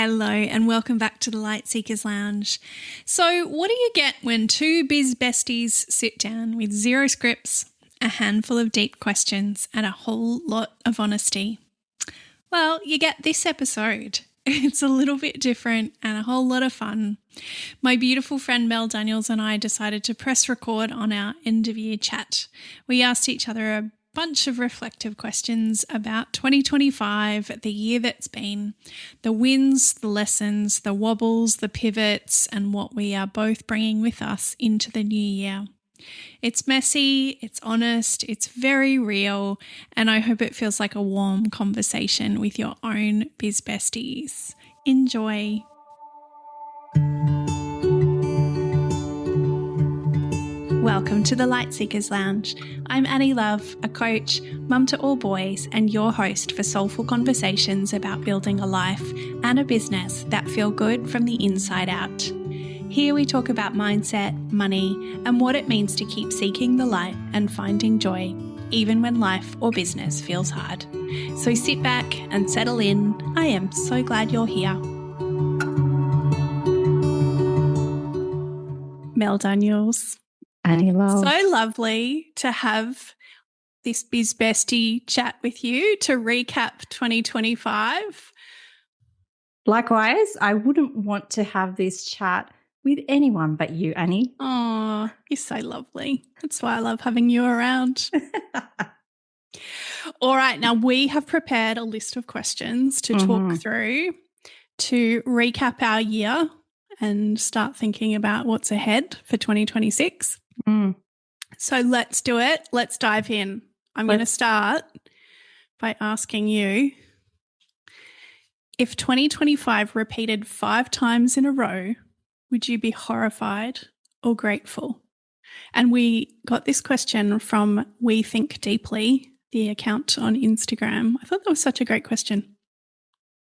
Hello and welcome back to the Light Seekers Lounge. So what do you get when two biz besties sit down with zero scripts, a handful of deep questions and a whole lot of honesty? Well, you get this episode. It's a little bit different and a whole lot of fun. My beautiful friend Mel Daniels and I decided to press record on our end of year chat. We asked each other a bunch of reflective questions about 2025, the year that's been, the wins, the lessons, the wobbles, the pivots, and what we are both bringing with us into the new year. It's messy, it's honest, it's very real, and I hope it feels like a warm conversation with your own biz besties. Enjoy. Welcome to the Light Seekers Lounge. I'm Annie Love, a coach, mum to all boys, and your host for soulful conversations about building a life and a business that feel good from the inside out. Here we talk about mindset, money, and what it means to keep seeking the light and finding joy, even when life or business feels hard. So sit back and settle in. I am so glad you're here. Mel Daniels. Annie Love. So lovely to have this biz bestie chat with you to recap 2025. Likewise, I wouldn't want to have this chat with anyone but you, Annie. Oh, you're so lovely. That's why I love having you around. All right, now we have prepared a list of questions to talk through to recap our year and start thinking about what's ahead for 2026. So let's do it. Let's dive in. I'm going to start by asking you, if 2025 repeated 5 times in a row, would you be horrified or grateful? And we got this question from We Think Deeply, the account on Instagram. I thought that was such a great question.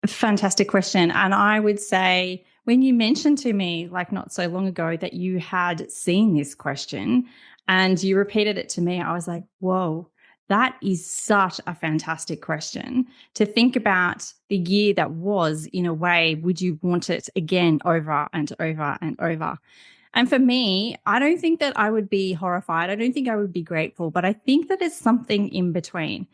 Fantastic question. And I would say when you mentioned to me like not so long ago that you had seen this question and you repeated it to me, I was like, whoa, that is such a fantastic question to think about the year that was. In a way, would you want it again over and over and over? And for me, I don't think that I would be horrified. I don't think I would be grateful, but I think that it's something in between.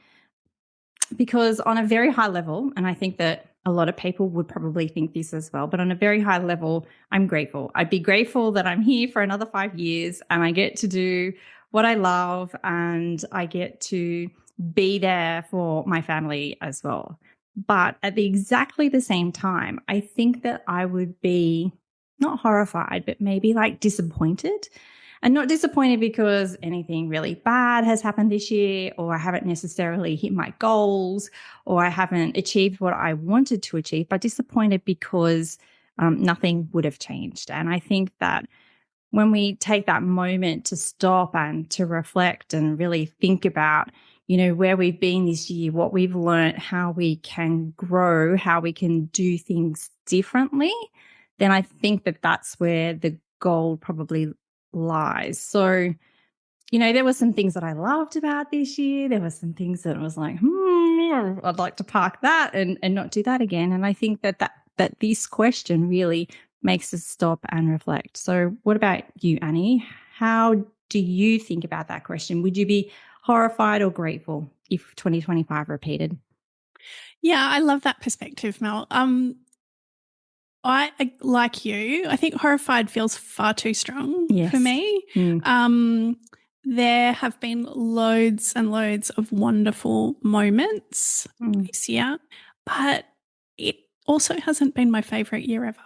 Because on a very high level, and I think that a lot of people would probably think this as well, but on a very high level, I'm grateful. I'd be grateful that I'm here for another 5 years and I get to do what I love and I get to be there for my family as well. But at exactly the same time, I think that I would be not horrified, but maybe like disappointed. And not disappointed because anything really bad has happened this year, or I haven't necessarily hit my goals, or I haven't achieved what I wanted to achieve, but disappointed because nothing would have changed. And I think that when we take that moment to stop and to reflect and really think about, you know, where we've been this year, what we've learned, how we can grow, how we can do things differently, then I think that that's where the gold probably lies. So, you know, there were some things that I loved about this year. There were some things that I was like, I'd like to park that and not do that again. And I think that this question really makes us stop and reflect. So what about you, Annie? How do you think about that question? Would you be horrified or grateful if 2025 repeated? Yeah, I love that perspective, Mel. I like you. I think horrified feels far too strong for me. There have been loads and loads of wonderful moments this year, but it also hasn't been my favourite year ever.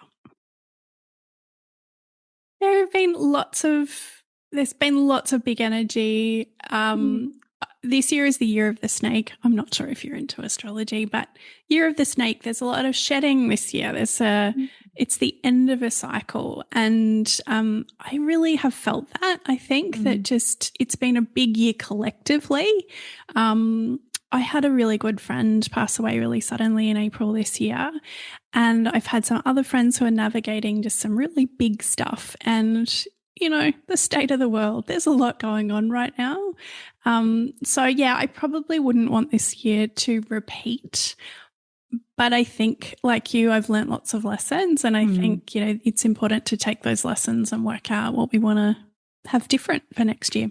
There's been lots of big energy. This year is the year of the snake. I'm not sure if you're into astrology, but year of the snake, there's a lot of shedding this year. It's the end of a cycle. And I really have felt that. I think that just it's been a big year collectively. I had a really good friend pass away really suddenly in April this year. And I've had some other friends who are navigating just some really big stuff. And, you know, the state of the world, there's a lot going on right now. So, yeah, I probably wouldn't want this year to repeat. But I think, like you, I've learnt lots of lessons, and I think, it's important to take those lessons and work out what we want to have different for next year.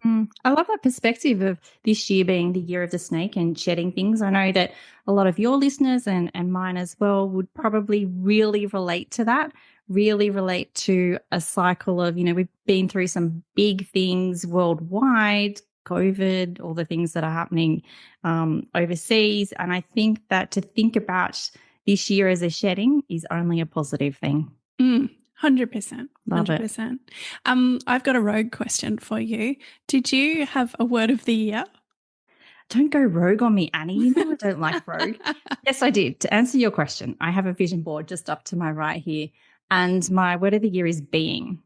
I love that perspective of this year being the year of the snake and shedding things. I know that a lot of your listeners and mine as well would probably really relate to that, really relate to a cycle of, we've been through some big things worldwide, COVID, all the things that are happening overseas. And I think that to think about this year as a shedding is only a positive thing. 100%. Love 100%. I've got a rogue question for you. Did you have a word of the year? Don't go rogue on me, Annie. You know I don't like rogue. Yes, I did. To answer your question, I have a vision board just up to my right here, and my word of the year is being.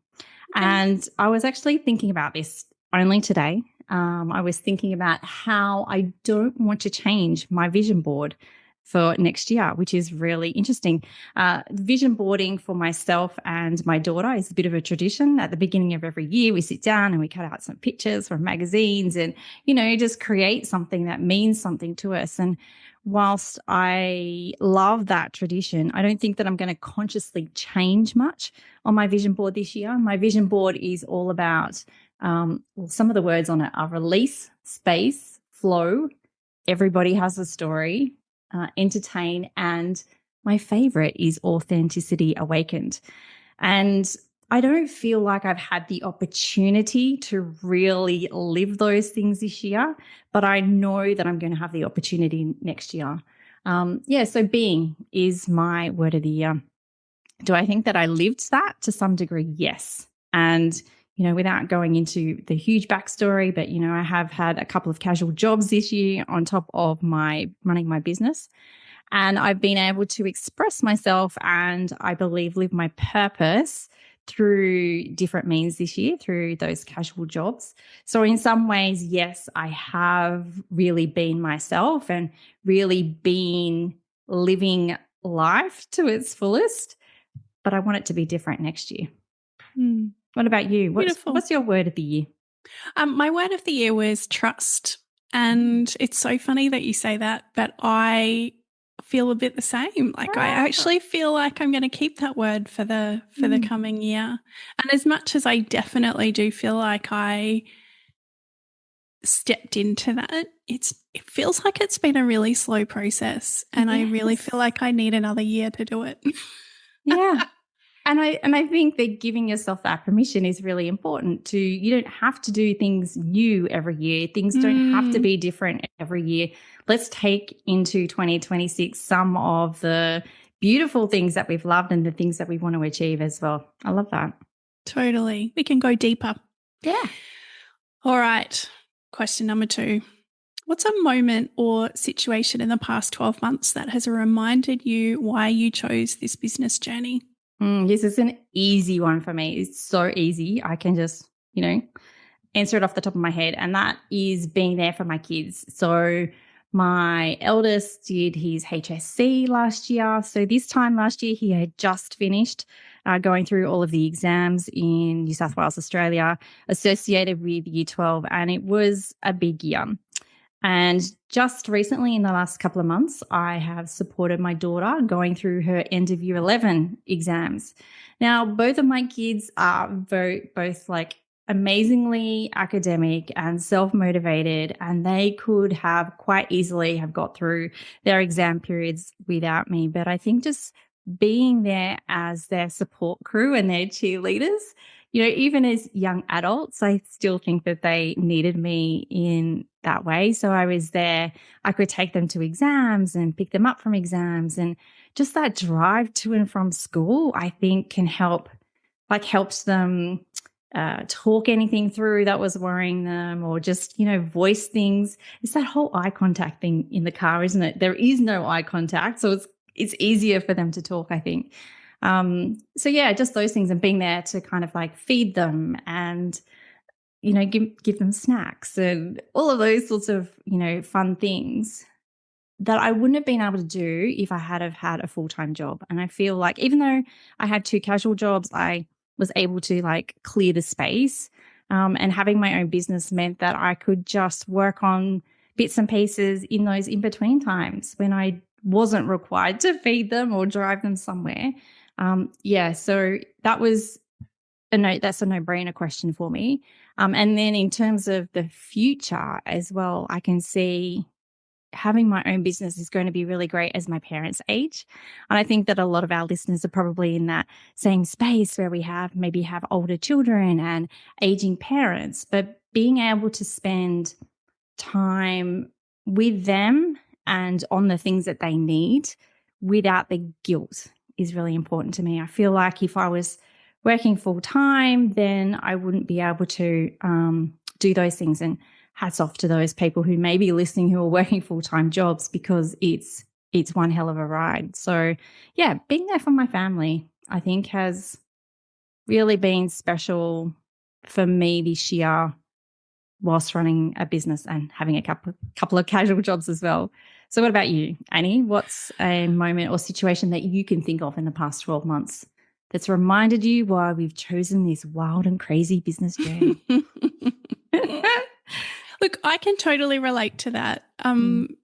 Okay. And I was actually thinking about this only today. I was thinking about how I don't want to change my vision board for next year, which is really interesting. Vision boarding for myself and my daughter is a bit of a tradition. At the beginning of every year, we sit down and we cut out some pictures from magazines and, just create something that means something to us. And whilst I love that tradition, I don't think that I'm going to consciously change much on my vision board this year. My vision board is all about, some of the words on it are release, space, flow, everybody has a story, entertain, and my favorite is authenticity awakened. And I don't feel like I've had the opportunity to really live those things this year, but I know that I'm going to have the opportunity next year. So being is my word of the year. Do I think that I lived that to some degree? Yes. And without going into the huge backstory, but, I have had a couple of casual jobs this year on top of my running my business. And I've been able to express myself and I believe live my purpose through different means this year, through those casual jobs. So in some ways, yes, I have really been myself and really been living life to its fullest, but I want it to be different next year. What about you? What's your word of the year? My word of the year was trust. And it's so funny that you say that, but I feel a bit the same. Like I actually feel like I'm going to keep that word for the coming year. And as much as I definitely do feel like I stepped into that, it feels like it's been a really slow process, and I really feel like I need another year to do it. Yeah. And I think that giving yourself that permission is really important. You don't have to do things new every year. Things don't have to be different every year. Let's take into 2026 some of the beautiful things that we've loved and the things that we want to achieve as well. I love that. Totally. We can go deeper. Yeah. All right. Question number 2. What's a moment or situation in the past 12 months that has reminded you why you chose this business journey? This is an easy one for me. It's so easy. I can just, answer it off the top of my head. And that is being there for my kids. So my eldest did his HSC last year. So this time last year, he had just finished going through all of the exams in New South Wales, Australia, associated with Year 12. And it was a big year. And just recently, in the last couple of months, I have supported my daughter going through her end of Year 11 exams. Now, both of my kids are both amazingly academic and self-motivated, and they could have quite easily have got through their exam periods without me. But I think just being there as their support crew and their cheerleaders, even as young adults, I still think that they needed me in that way. So I was there. I could take them to exams and pick them up from exams. And just that drive to and from school, I think can helps them talk anything through that was worrying them, or just, voice things. It's that whole eye contact thing in the car, isn't it? There is no eye contact. So it's easier for them to talk, I think. Just those things, and being there to kind of feed them and, give them snacks and all of those sorts of, fun things that I wouldn't have been able to do if I had have had a full-time job. And I feel like even though I had 2 casual jobs, I was able to clear the space. And having my own business meant that I could just work on bits and pieces in those in-between times when I wasn't required to feed them or drive them somewhere. So that was that's a no-brainer question for me. And then in terms of the future as well, I can see having my own business is going to be really great as my parents age. And I think that a lot of our listeners are probably in that same space where we maybe have older children and aging parents, but being able to spend time with them and on the things that they need without the guilt is really important to me. I feel like if I was working full time, then I wouldn't be able to do those things. And hats off to those people who may be listening who are working full-time jobs, because it's one hell of a ride. So yeah, being there for my family, I think, has really been special for me this year whilst running a business and having a couple of casual jobs as well. So what about you, Annie? What's a moment or situation that you can think of in the past 12 months that's reminded you why we've chosen this wild and crazy business journey? Look, I can totally relate to that. And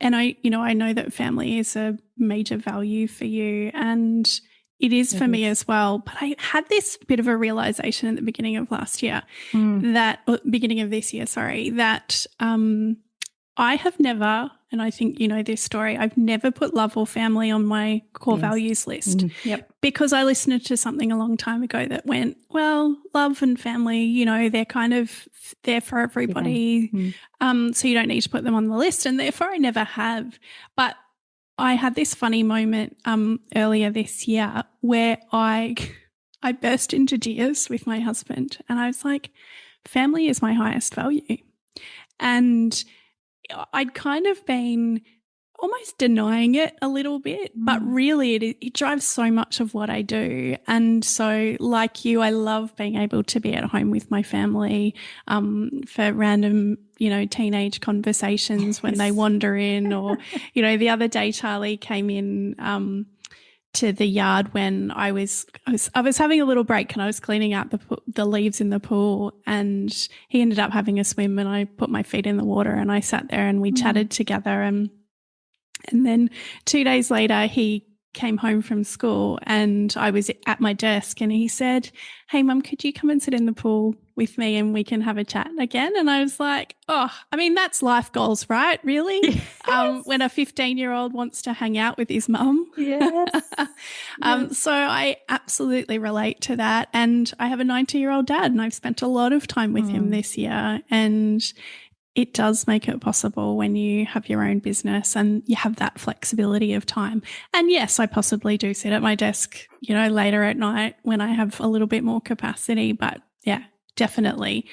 I know that family is a major value for you, and it is for me as well. But I had this bit of a realization at the beginning of this year, that I have never, and I think you know this story, I've never put love or family on my core values list. Because I listened to something a long time ago that went, well, love and family, they're kind of there for everybody. So you don't need to put them on the list, and therefore I never have. But I had this funny moment earlier this year where I burst into tears with my husband, and I was like, family is my highest value. And I'd kind of been almost denying it a little bit, but really it drives so much of what I do. And so like you, I love being able to be at home with my family for random, teenage conversations when they wander in, or, the other day Charlie came in to the yard when I was having a little break, and I was cleaning out the leaves in the pool, and he ended up having a swim, and I put my feet in the water and I sat there and we chatted together, and then 2 days later he came home from school and I was at my desk, and he said, "Hey Mum, could you come and sit in the pool with me and we can have a chat again?" And I was like, that's life goals, right? Really? Yes. When a 15-year-old wants to hang out with his mum. Yes. So I absolutely relate to that. And I have a 90-year-old dad, and I've spent a lot of time with him this year, and it does make it possible when you have your own business and you have that flexibility of time. And yes, I possibly do sit at my desk, later at night when I have a little bit more capacity, but yeah, definitely.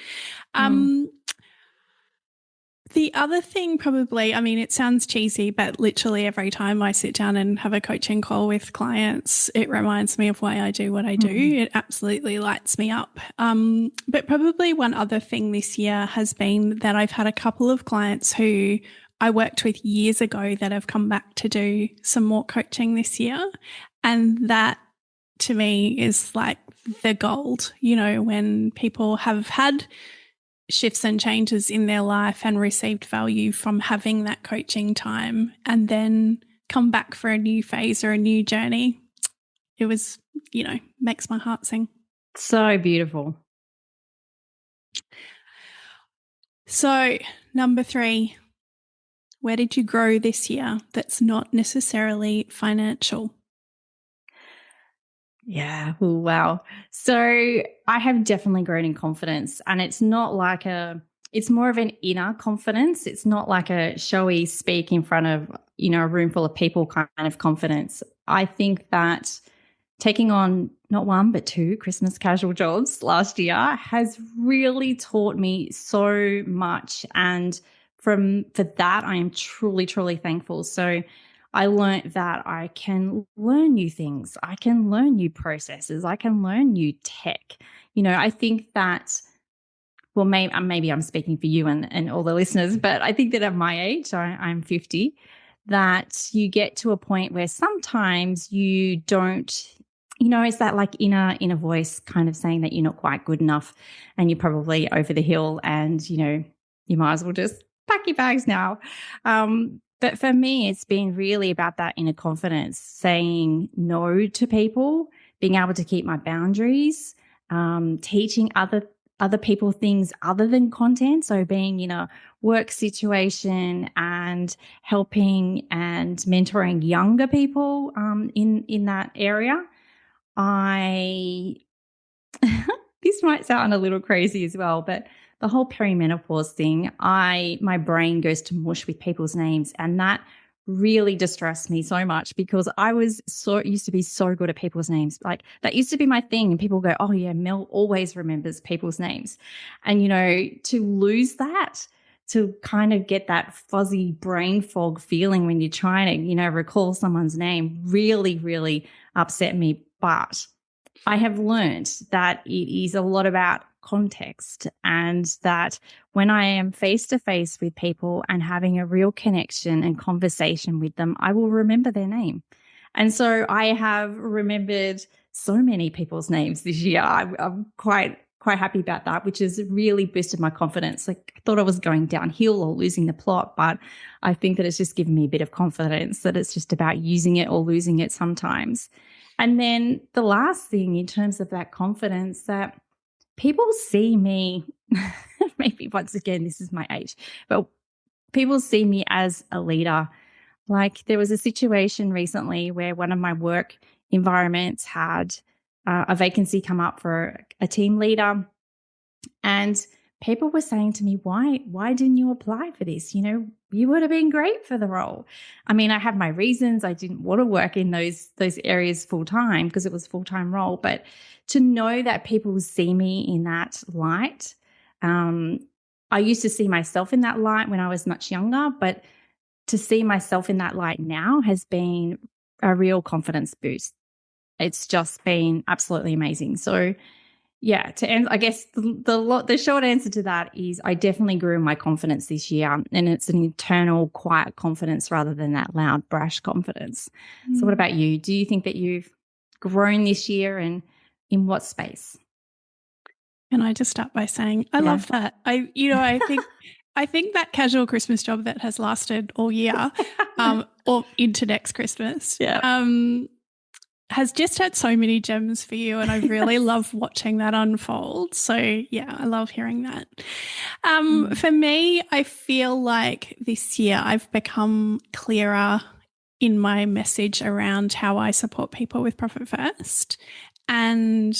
The other thing probably, it sounds cheesy, but literally every time I sit down and have a coaching call with clients, it reminds me of why I do what I do. It absolutely lights me up. But probably one other thing this year has been that I've had a couple of clients who I worked with years ago that have come back to do some more coaching this year. And that to me is like the gold, when people have had shifts and changes in their life and received value from having that coaching time and then come back for a new phase or a new journey. It was, makes my heart sing. So beautiful. So, number 3, where did you grow this year that's not necessarily financial? Yeah. Ooh, wow. So I have definitely grown in confidence, and it's not like it's more of an inner confidence. It's not like a showy speak in front of, a room full of people kind of confidence. I think that taking on not 1, but 2 Christmas casual jobs last year has really taught me so much. And for that, I am truly, truly thankful. So I learned that I can learn new things. I can learn new processes. I can learn new tech. I think that, well, maybe I'm speaking for you and all the listeners, but I think that at my age, I'm 50, that you get to a point where sometimes you don't, it's that like inner voice kind of saying that you're not quite good enough and you're probably over the hill and, you might as well just pack your bags now. But for me, it's been really about that inner confidence, saying no to people, being able to keep my boundaries, teaching other people things other than content. So being in a work situation and helping and mentoring younger people in that area. I this might sound a little crazy as well, but the whole perimenopause thing, my brain goes to mush with people's names, and that really distressed me so much because I was used to be so good at people's names. Like that used to be my thing, and people go, "Oh yeah, Mel always remembers people's names," and to lose that. To kind of get that fuzzy brain fog feeling when you're trying to, recall someone's name really, really upset me. But I have learned that it is a lot about context, and that when I am face to face with people and having a real connection and conversation with them, I will remember their name. And so I have remembered so many people's names this year. I'm quite happy about that, which has really boosted my confidence. Like I thought I was going downhill or losing the plot, but I think that it's just given me a bit of confidence that it's just about using it or losing it sometimes. And then the last thing in terms of that confidence, that people see me, maybe once again, this is my age, but people see me as a leader. Like there was a situation recently where one of my work environments had a vacancy come up for a team leader, and people were saying to me, why didn't you apply for this? You would have been great for the role. I mean, I have my reasons. I didn't want to work in those areas full time because it was a full-time role. But to know that people see me in that light, I used to see myself in that light when I was much younger, but to see myself in that light now has been a real confidence boost. It's just been absolutely amazing. So yeah, to end, I guess the short answer to that is I definitely grew my confidence this year, and it's an internal, quiet confidence rather than that loud, brash confidence. So what about you? Do you think that you've grown this year, and in what space? Can I just start by saying I love that. I think that casual Christmas job that has lasted all year, or into next Christmas, has just had so many gems for you, and I really love watching that unfold. So yeah, I love hearing that. For me, I feel like this year I've become clearer in my message around how I support people with Profit First. And,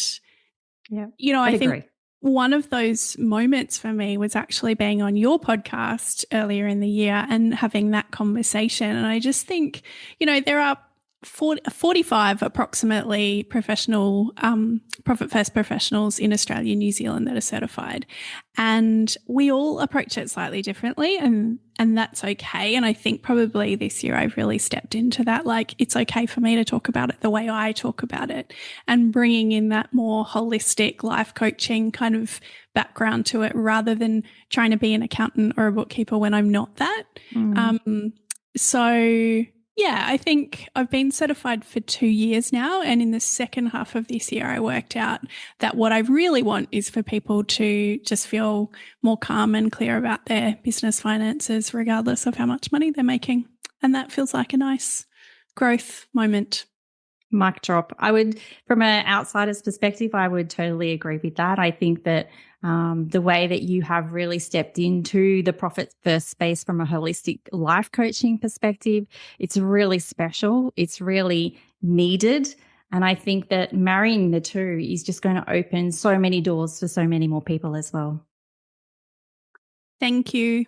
I think one of those moments for me was actually being on your podcast earlier in the year and having that conversation. And I just think, there are 45 approximately professional Profit First professionals in Australia and New Zealand that are certified, and we all approach it slightly differently, and that's okay. And I think probably this year I've really stepped into that, like it's okay for me to talk about it the way I talk about it, and bringing in that more holistic life coaching kind of background to it rather than trying to be an accountant or a bookkeeper when I'm not that. So yeah, I think I've been certified for 2 years now, and in the second half of this year I worked out that what I really want is for people to just feel more calm and clear about their business finances regardless of how much money they're making, and that feels like a nice growth moment. Mic drop. I would, from an outsider's perspective, I would totally agree with that. I think that the way that you have really stepped into the Profit First space from a holistic life coaching perspective, it's really special. It's really needed. And I think that marrying the two is just going to open so many doors for so many more people as well. Thank you.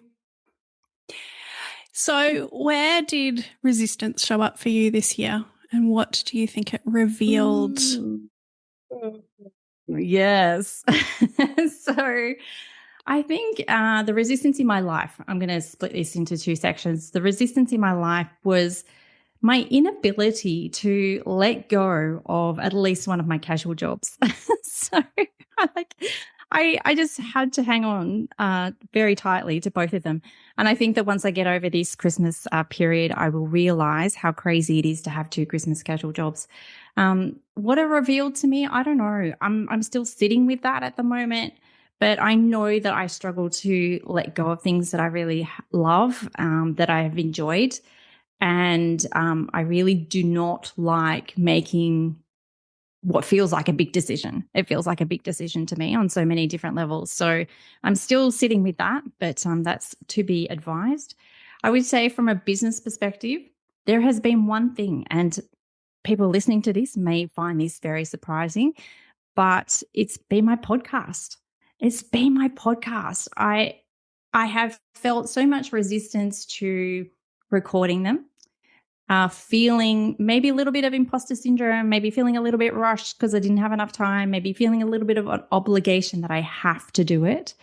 So where did resistance show up for you this year, and what do you think it revealed? Yes. So I think the resistance in my life, I'm going to split this into two sections. The resistance in my life was my inability to let go of at least one of my casual jobs. So I just had to hang on very tightly to both of them. And I think that once I get over this Christmas period, I will realize how crazy it is to have two Christmas casual jobs. What it revealed to me, I don't know. I'm still sitting with that at the moment. But I know that I struggle to let go of things that I really love, that I have enjoyed. And I really do not like making what feels like a big decision. It feels like a big decision to me on so many different levels. So I'm still sitting with that, but that's to be advised. I would say from a business perspective, there has been one thing, and people listening to this may find this very surprising, but it's been my podcast. It's been my podcast. I have felt so much resistance to recording them, feeling maybe a little bit of imposter syndrome, maybe feeling a little bit rushed because I didn't have enough time, maybe feeling a little bit of an obligation that I have to do it.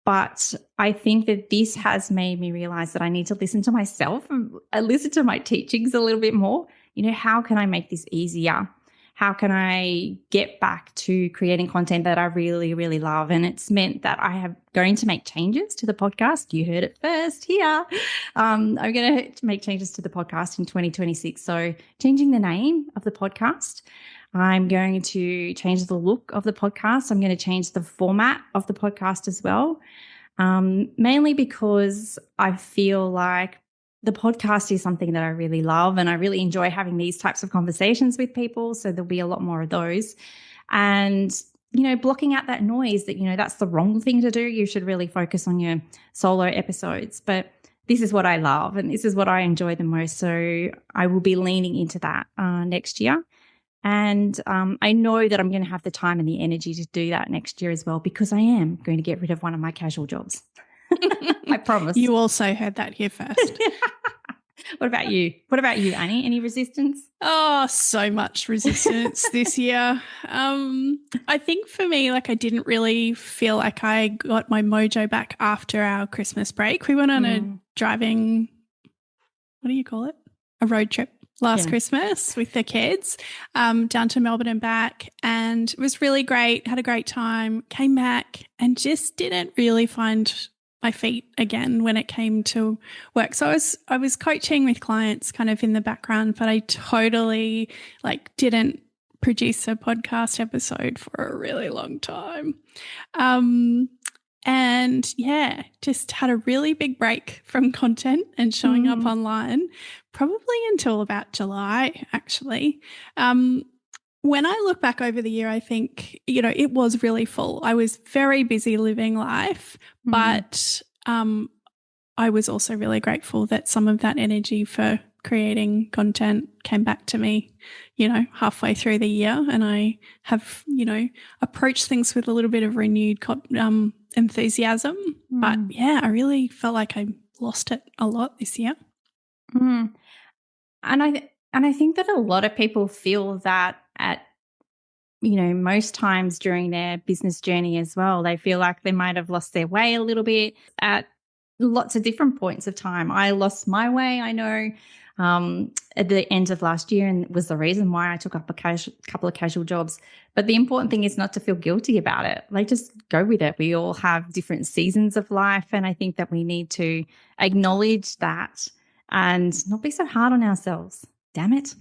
But I think that this has made me realize that I need to listen to myself and listen to my teachings a little bit more. How can I make this easier? How can I get back to creating content that I really, really love? And it's meant that I am going to make changes to the podcast. You heard it first here. I'm going to make changes to the podcast in 2026. So changing the name of the podcast. I'm going to change the look of the podcast. I'm going to change the format of the podcast as well, mainly because I feel like the podcast is something that I really love, and I really enjoy having these types of conversations with people. So there'll be a lot more of those. And, blocking out that noise that, that's the wrong thing to do. You should really focus on your solo episodes. But this is what I love and this is what I enjoy the most. So I will be leaning into that next year. And I know that I'm going to have the time and the energy to do that next year as well, because I am going to get rid of one of my casual jobs. I promise. You also heard that here first. What about you? What about you, Annie? Any resistance? Oh, so much resistance this year. I think for me, I didn't really feel like I got my mojo back after our Christmas break. We went on a driving, what do you call it? A road trip last Christmas with the kids, down to Melbourne and back. And it was really great. Had a great time. Came back and just didn't really find my feet again when it came to work. So I was coaching with clients kind of in the background, but I totally didn't produce a podcast episode for a really long time. And just had a really big break from content and showing up online, probably until about July, actually. When I look back over the year, I think, it was really full. I was very busy living life, but I was also really grateful that some of that energy for creating content came back to me, halfway through the year. And I have, approached things with a little bit of renewed enthusiasm. But I really felt like I lost it a lot this year. And I think that a lot of people feel that at most times during their business journey as well. They feel like they might have lost their way a little bit at lots of different points of time. I lost my way, I know, at the end of last year, and it was the reason why I took up a couple of casual jobs. But the important thing is not to feel guilty about it. Just go with it. We all have different seasons of life, and I think that we need to acknowledge that and not be so hard on ourselves. Damn it.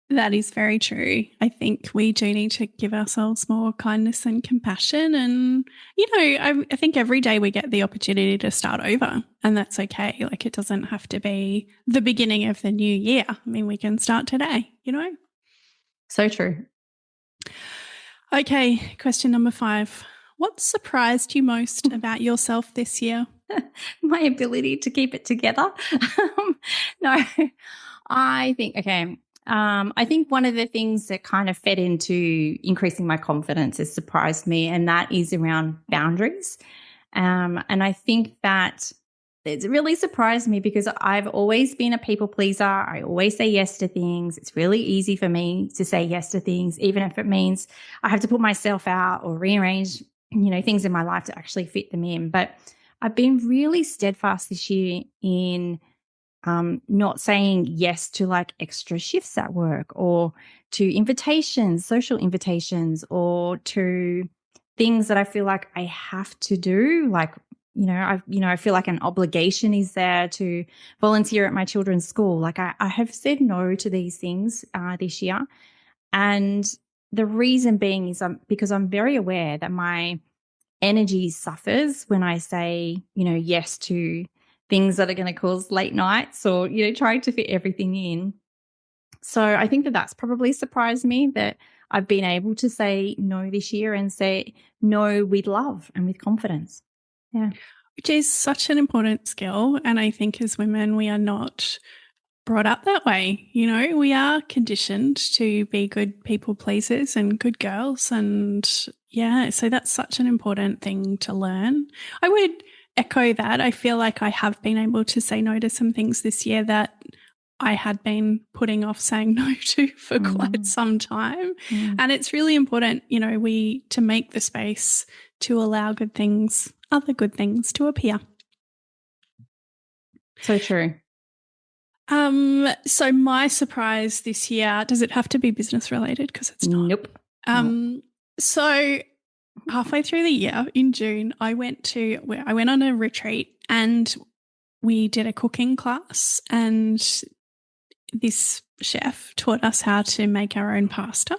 That is very true. I think we do need to give ourselves more kindness and compassion. And, I think every day we get the opportunity to start over, and that's okay. It doesn't have to be the beginning of the new year. I mean, we can start today, So true. Okay, question number 5. What surprised you most about yourself this year? My ability to keep it together. No, I think, I think one of the things that kind of fed into increasing my confidence has surprised me, and that is around boundaries. And I think that it's really surprised me because I've always been a people pleaser. I always say yes to things. It's really easy for me to say yes to things, even if it means I have to put myself out or rearrange, things in my life to actually fit them in. But I've been really steadfast this year in not saying yes to extra shifts at work, or to invitations, social invitations, or to things that I feel like I have to do. I feel like an obligation is there to volunteer at my children's school. I have said no to these things this year. And the reason being is because I'm very aware that my energy suffers when I say, yes to things that are going to cause late nights or, trying to fit everything in. So I think that that's probably surprised me that I've been able to say no this year and say no with love and with confidence. Yeah. Which is such an important skill. And I think as women, we are not brought up that way. We are conditioned to be good people pleasers and good girls. And yeah, so that's such an important thing to learn. I would echo that. I feel like I have been able to say no to some things this year that I had been putting off saying no to for quite some time. And it's really important, to make the space to allow good things, other good things to appear. So true. So my surprise this year, does it have to be business related? Because it's not. Nope. So halfway through the year in June, I went on a retreat and we did a cooking class, and this chef taught us how to make our own pasta.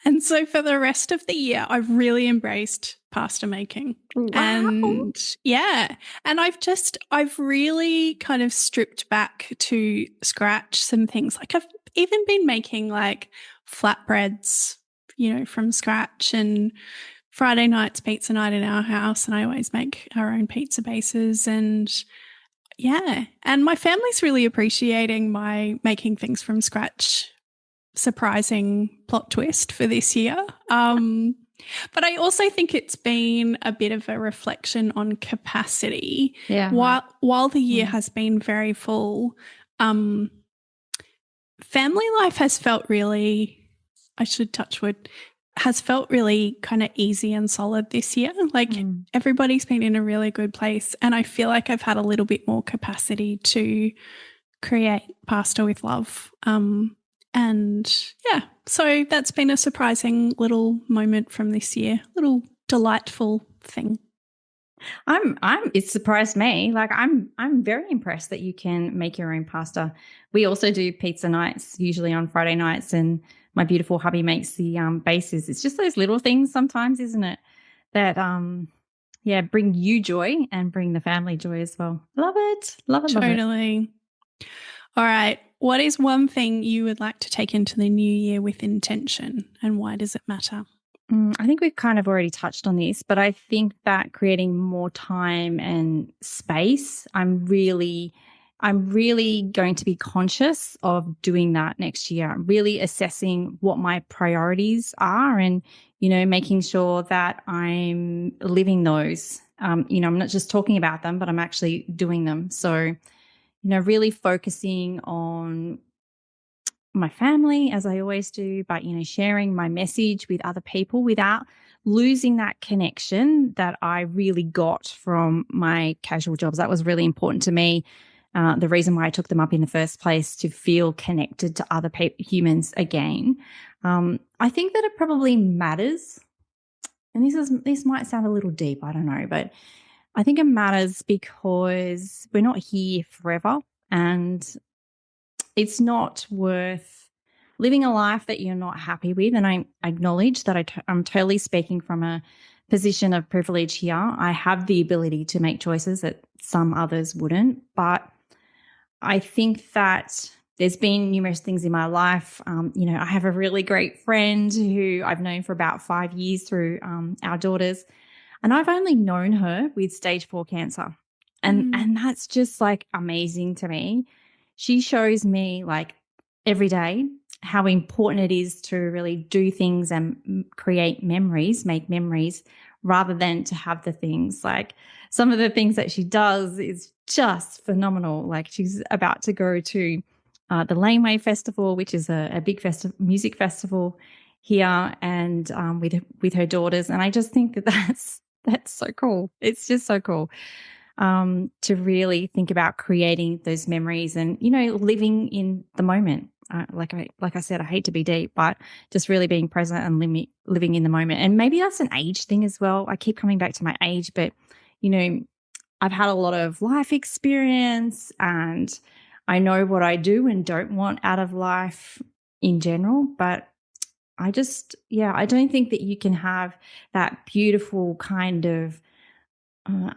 And so for the rest of the year, I've really embraced pasta making. Wow. And yeah, and I've really kind of stripped back to scratch some things. Like I've even been making like flatbreads, from scratch, and Friday night's pizza night in our house, and I always make our own pizza bases. And yeah, and my family's really appreciating my making things from scratch. Surprising plot twist for this year. But I also think it's been a bit of a reflection on capacity. Yeah. While the year has been very full, family life has felt really, I should touch wood, has felt really kind of easy and solid this year. Like everybody's been in a really good place, and I feel like I've had a little bit more capacity to create pasta with love. And yeah, so that's been a surprising little moment from this year, little delightful thing. It surprised me. Like I'm very impressed that you can make your own pasta. We also do pizza nights, usually on Friday nights, and my beautiful hubby makes the bases. It's just those little things sometimes, isn't it? That bring you joy and bring the family joy as well. Love it. Love it. Totally. All right. What is one thing you would like to take into the new year with intention, and why does it matter? I think we've kind of already touched on this, but I think that creating more time and space, I'm really going to be conscious of doing that next year, really assessing what my priorities are and, making sure that I'm living those. I'm not just talking about them, but I'm actually doing them. So, really focusing on my family, as I always do, but, sharing my message with other people without losing that connection that I really got from my casual jobs. That was really important to me. The reason why I took them up in the first place, to feel connected to other humans again. I think that it probably matters. And this might sound a little deep, I don't know, but I think it matters because we're not here forever, and it's not worth living a life that you're not happy with. And I acknowledge that I'm totally speaking from a position of privilege here. I have the ability to make choices that some others wouldn't, but I think that there's been numerous things in my life. I have a really great friend who I've known for about 5 years through our daughters, and I've only known her with stage 4 cancer. And that's just like amazing to me. She shows me like every day how important it is to really do things and create memories, make memories, rather than to have the things. Like some of the things that she does is just phenomenal. Like she's about to go to the Laneway Festival, which is a big music festival here, and with her daughters. And I just think that that's so cool. It's just so cool. To really think about creating those memories and, living in the moment. Like I said, I hate to be deep, but just really being present and living in the moment. And maybe that's an age thing as well. I keep coming back to my age, but, I've had a lot of life experience, and I know what I do and don't want out of life in general, but I don't think that you can have that beautiful kind of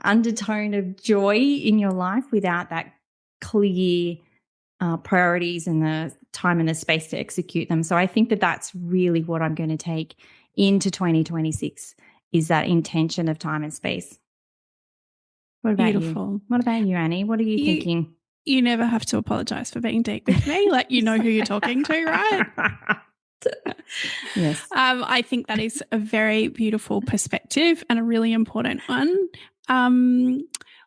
undertone of joy in your life without that clear priorities and the time and the space to execute them. So I think that that's really what I'm going to take into 2026 is that intention of time and space. What about Beautiful. you? What about you, Annie? What are you thinking? You never have to apologize for being deep with me. Like, you know who you're talking to, right? Yes. I think that is a very beautiful perspective and a really important one.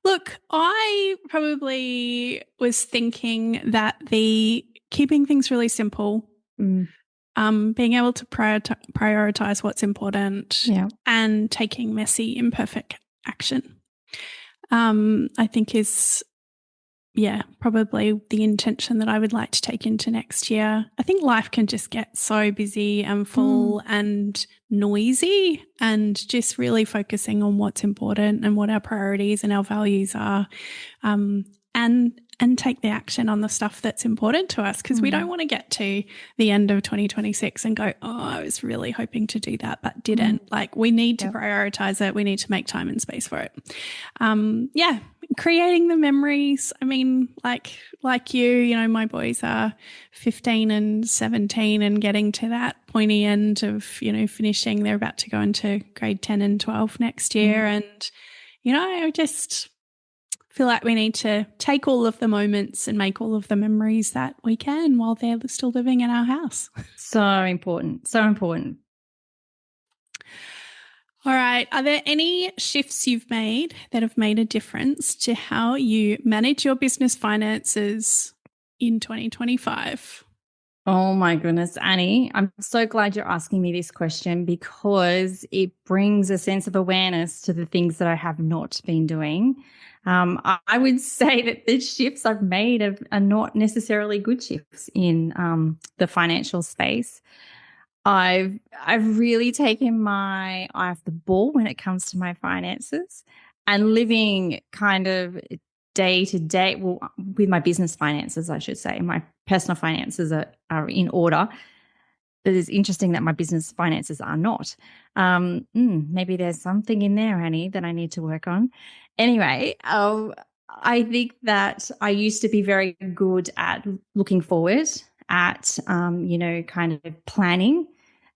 Look, I probably was thinking that the keeping things really simple, being able to prioritize what's important, and taking messy, imperfect action, I think is probably the intention that I would like to take into next year. I think life can just get so busy and full and noisy, and just really focusing on what's important and what our priorities and our values are, and take the action on the stuff that's important to us, because we don't want to get to the end of 2026 and go, oh, I was really hoping to do that but didn't. Like, we need to prioritize it. We need to make time and space for it. Creating the memories. I mean, like you know, my boys are 15 and 17 and getting to that pointy end of, you know, finishing. They're about to go into grade 10 and 12 next year. And, you know, I just feel like we need to take all of the moments and make all of the memories that we can while they're still living in our house. So important. So important. All right. Are there any shifts you've made that have made a difference to how you manage your business finances in 2025? Oh my goodness, Annie, I'm so glad you're asking me this question, because it brings a sense of awareness to the things that I have not been doing. I would say that the shifts I've made are not necessarily good shifts in the financial space. I've really taken my eye off the ball when it comes to my finances, and living kind of day to day, well, with my business finances, I should say. My personal finances are in order. It is interesting that my business finances are not. Maybe there's something in there, Annie, that I need to work on. Anyway, I think that I used to be very good at looking forward, at, kind of planning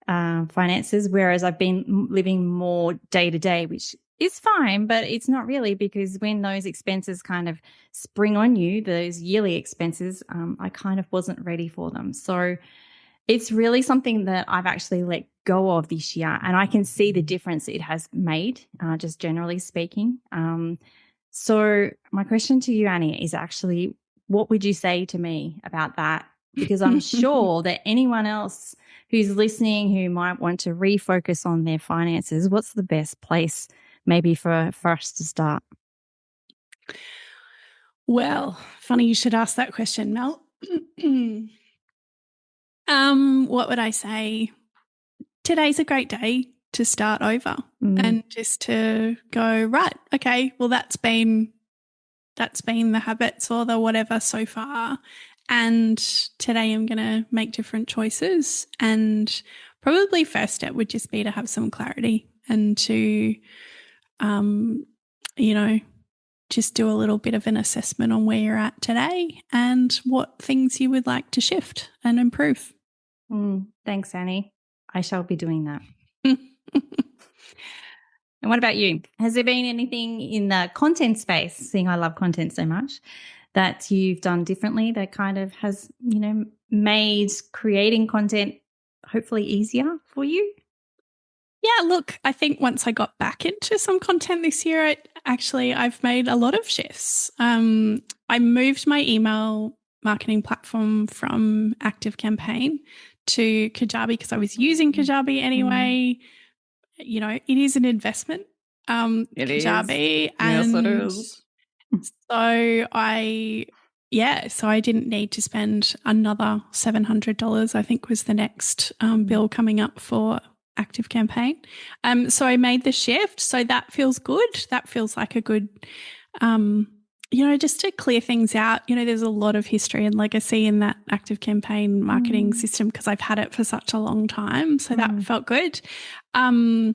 finances, whereas I've been living more day to day, which is fine, but it's not really, because when those expenses kind of spring on you, those yearly expenses, I kind of wasn't ready for them. So it's really something that I've actually let go of this year, and I can see the difference it has made, just generally speaking. So my question to you, Annie, is actually, what would you say to me about that? Because I'm sure that anyone else who's listening who might want to refocus on their finances, what's the best place maybe for us to start? Well, funny you should ask that question, Mel. What would I say? Today's a great day to start over and just to go, right, okay, well, that's been the habits or the whatever so far. And today I'm going to make different choices. And probably first step would just be to have some clarity and to, just do a little bit of an assessment on where you're at today and what things you would like to shift and improve. Thanks, Annie. I shall be doing that. And what about you? Has there been anything in the content space, seeing I love content so much, that you've done differently that kind of has, made creating content hopefully easier for you? Yeah, look, I think once I got back into some content this year, I've made a lot of shifts. I moved my email marketing platform from ActiveCampaign to Kajabi because I was using Kajabi anyway. You know, it is an investment, Kajabi. Is. Yes, it is. So I didn't need to spend another $700, I think was the next bill coming up for ActiveCampaign. So I made the shift. So that feels good. That feels like a good just to clear things out, there's a lot of history and legacy in that active campaign marketing system because I've had it for such a long time. So that felt good. I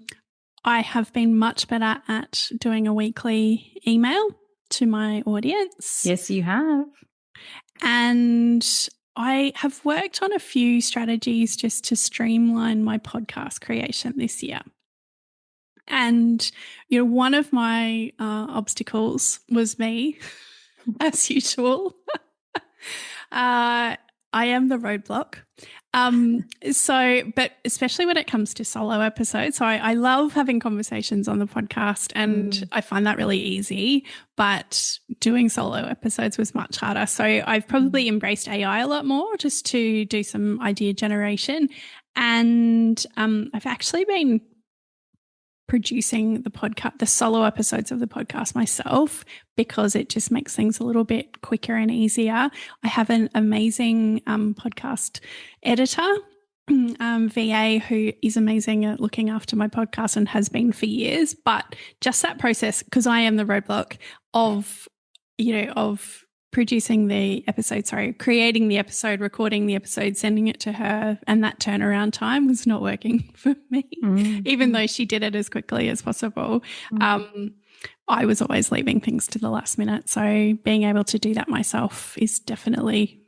have been much better at doing a weekly email to my audience. Yes, you have. And I have worked on a few strategies just to streamline my podcast creation this year. And, one of my obstacles was me, as usual. I am the roadblock. But especially when it comes to solo episodes. So I love having conversations on the podcast and I find that really easy, but doing solo episodes was much harder. So I've probably embraced AI a lot more just to do some idea generation. And I've actually been producing the solo episodes of the podcast myself because it just makes things a little bit quicker and easier. I have an amazing podcast editor, VA, who is amazing at looking after my podcast and has been for years. But just that process, because I am the roadblock of creating the episode, recording the episode, sending it to her, and that turnaround time was not working for me, even though she did it as quickly as possible. I was always leaving things to the last minute. So being able to do that myself is definitely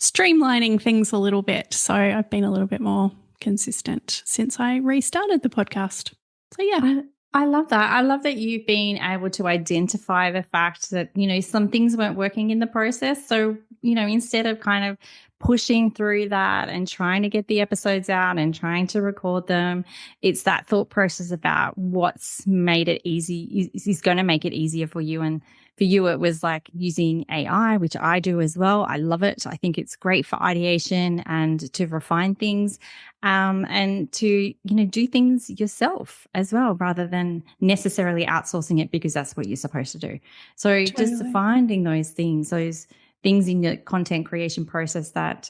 streamlining things a little bit. So I've been a little bit more consistent since I restarted the podcast. So yeah. I love that. I love that you've been able to identify the fact that, some things weren't working in the process. So, instead of kind of pushing through that and trying to get the episodes out and trying to record them, it's that thought process about what's made it easy is going to make it easier for you. And for you, it was like using AI, which I do as well. I love it. I think it's great for ideation and to refine things. And to, do things yourself as well, rather than necessarily outsourcing it because that's what you're supposed to do. So just finding those things in your content creation process that,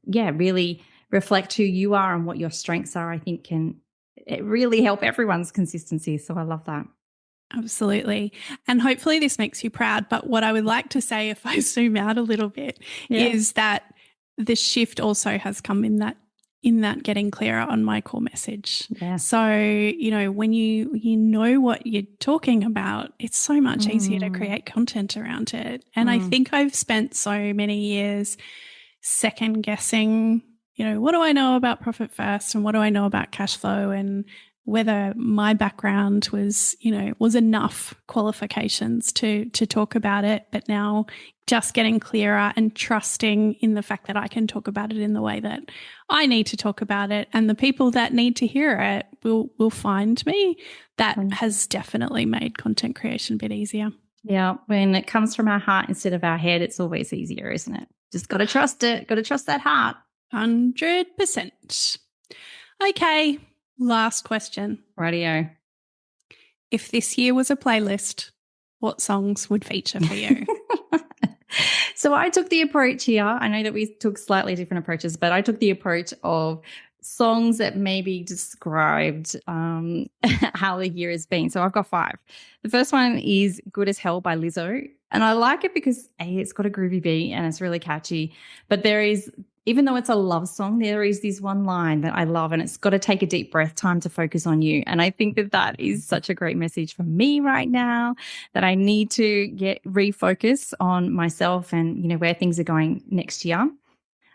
really reflect who you are and what your strengths are, I think it really help everyone's consistency. So I love that. Absolutely. And hopefully this makes you proud. But what I would like to say, if I zoom out a little bit, is that the shift also has come in that getting clearer on my core message. Yeah. So, when you know what you're talking about, it's so much easier to create content around it. And I think I've spent so many years second guessing, what do I know about Profit First and what do I know about cash flow, and whether my background was enough qualifications to talk about it. But now just getting clearer and trusting in the fact that I can talk about it in the way that I need to talk about it, and the people that need to hear it will find me. That has definitely made content creation a bit easier. Yeah, when it comes from our heart instead of our head, it's always easier, isn't it? Just got to trust it. Got to trust that heart. 100%. Okay, last question. Radio. If this year was a playlist, what songs would feature for you? So I took the approach here. I know that we took slightly different approaches, but I took the approach of songs that maybe described how the year has been. So I've got 5. The first one is Good as Hell by Lizzo. And I like it because it's got a groovy beat and it's really catchy. But even though it's a love song, there is this one line that I love, and it's got to take a deep breath, time to focus on you. And I think that is such a great message for me right now, that I need to refocus on myself and, where things are going next year.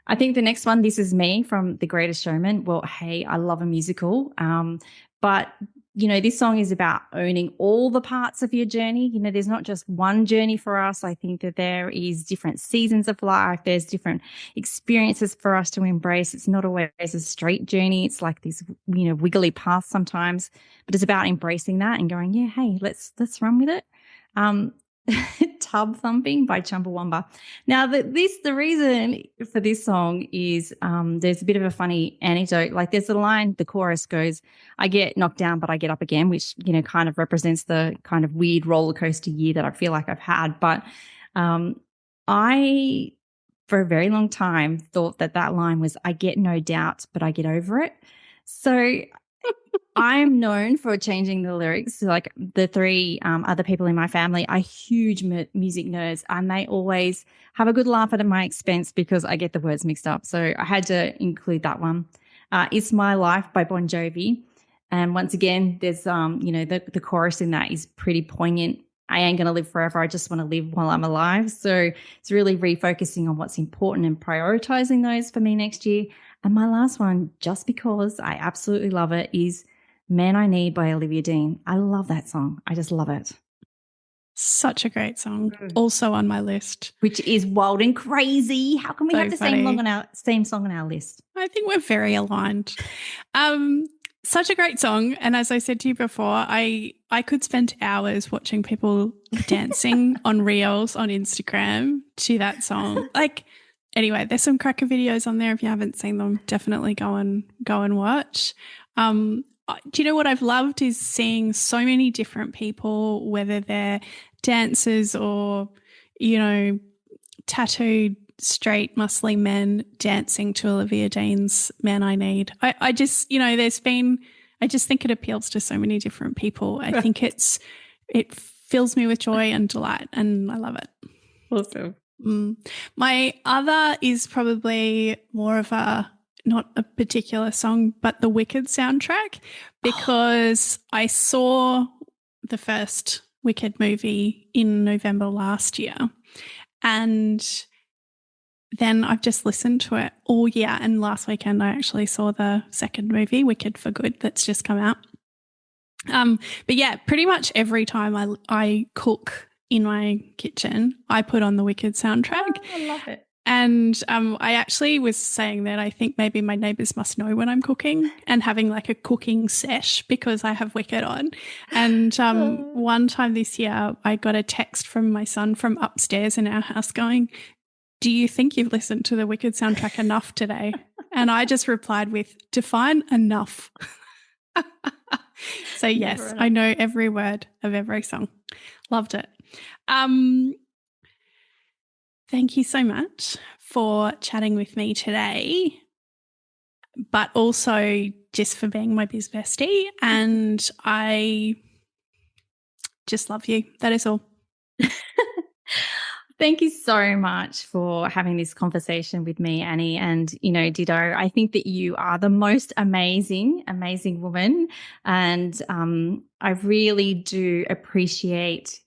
I think the next one, This Is Me from The Greatest Showman. Well, hey, I love a musical. But, this song is about owning all the parts of your journey. There's not just one journey for us. I think that there is different seasons of life. There's different experiences for us to embrace. It's not always a straight journey. It's like this, wiggly path sometimes, but it's about embracing that and going, yeah, hey, let's run with it. Tub Thumping by Chumbawamba. Now, the reason for this song is there's a bit of a funny anecdote. Like, there's a line, the chorus goes, I get knocked down, but I get up again, which, kind of represents the kind of weird roller coaster year that I feel like I've had. But I, for a very long time, thought that line was, I get no doubt, but I get over it. So I am known for changing the lyrics. Like the three other people in my family are huge music nerds, and they always have a good laugh at my expense because I get the words mixed up. So I had to include that one. It's My Life by Bon Jovi. And once again, there's, the chorus in that is pretty poignant. I ain't going to live forever. I just want to live while I'm alive. So it's really refocusing on what's important and prioritizing those for me next year. And my last one, just because I absolutely love it, is Man I Need by Olivia Dean. I love that song. I just love it. Such a great song. Also on my list. Which is wild and crazy. How can we have the same song on our list? I think we're very aligned. Such a great song. And as I said to you before, I could spend hours watching people dancing on reels on Instagram to that song. Anyway, there's some cracker videos on there. If you haven't seen them, definitely go and watch. Do you know what I've loved is seeing so many different people, whether they're dancers or, tattooed, straight, muscly men dancing to Olivia Dean's Man I Need. I just think it appeals to so many different people. I think it fills me with joy and delight, and I love it. Awesome. My other is probably more of not a particular song, but the Wicked soundtrack, because I saw the first Wicked movie in November last year, and then I've just listened to it all year. And last weekend I actually saw the second movie, Wicked for Good, that's just come out. But yeah, pretty much every time I cook in my kitchen, I put on the Wicked soundtrack. Oh, I love it. And I actually was saying that I think maybe my neighbours must know when I'm cooking and having like a cooking sesh because I have Wicked on. And one time this year I got a text from my son from upstairs in our house going, "Do you think you've listened to the Wicked soundtrack enough today?" And I just replied with, "Define enough." So yes, I know every word of every song. Loved it. Thank you so much for chatting with me today, but also just for being my biz bestie. And I just love you. That is all. Thank you so much for having this conversation with me, Annie. And, ditto, I think that you are the most amazing, amazing woman. And I really do appreciate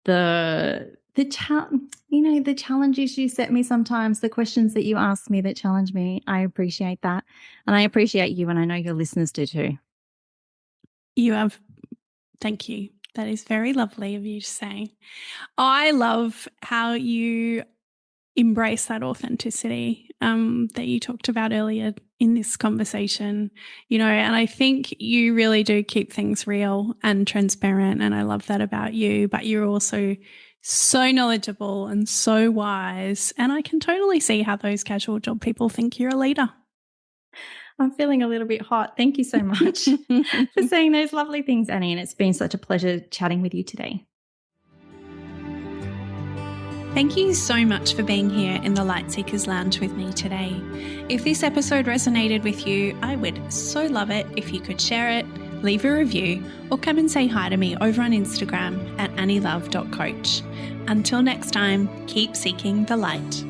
the challenges you set me sometimes, the questions that you ask me that challenge me. I appreciate that. And I appreciate you, and I know your listeners do too. Thank you. That is very lovely of you to say. I love how you embrace that authenticity that you talked about earlier in this conversation, and I think you really do keep things real and transparent, and I love that about you, but you're also so knowledgeable and so wise, and I can totally see how those casual job people think you're a leader. I'm feeling a little bit hot. Thank you so much for saying those lovely things, Annie, and it's been such a pleasure chatting with you today. Thank you so much for being here in the Light Seekers Lounge with me today. If this episode resonated with you, I would so love it if you could share it, leave a review, or come and say hi to me over on Instagram at annielove.coach. Until next time, keep seeking the light.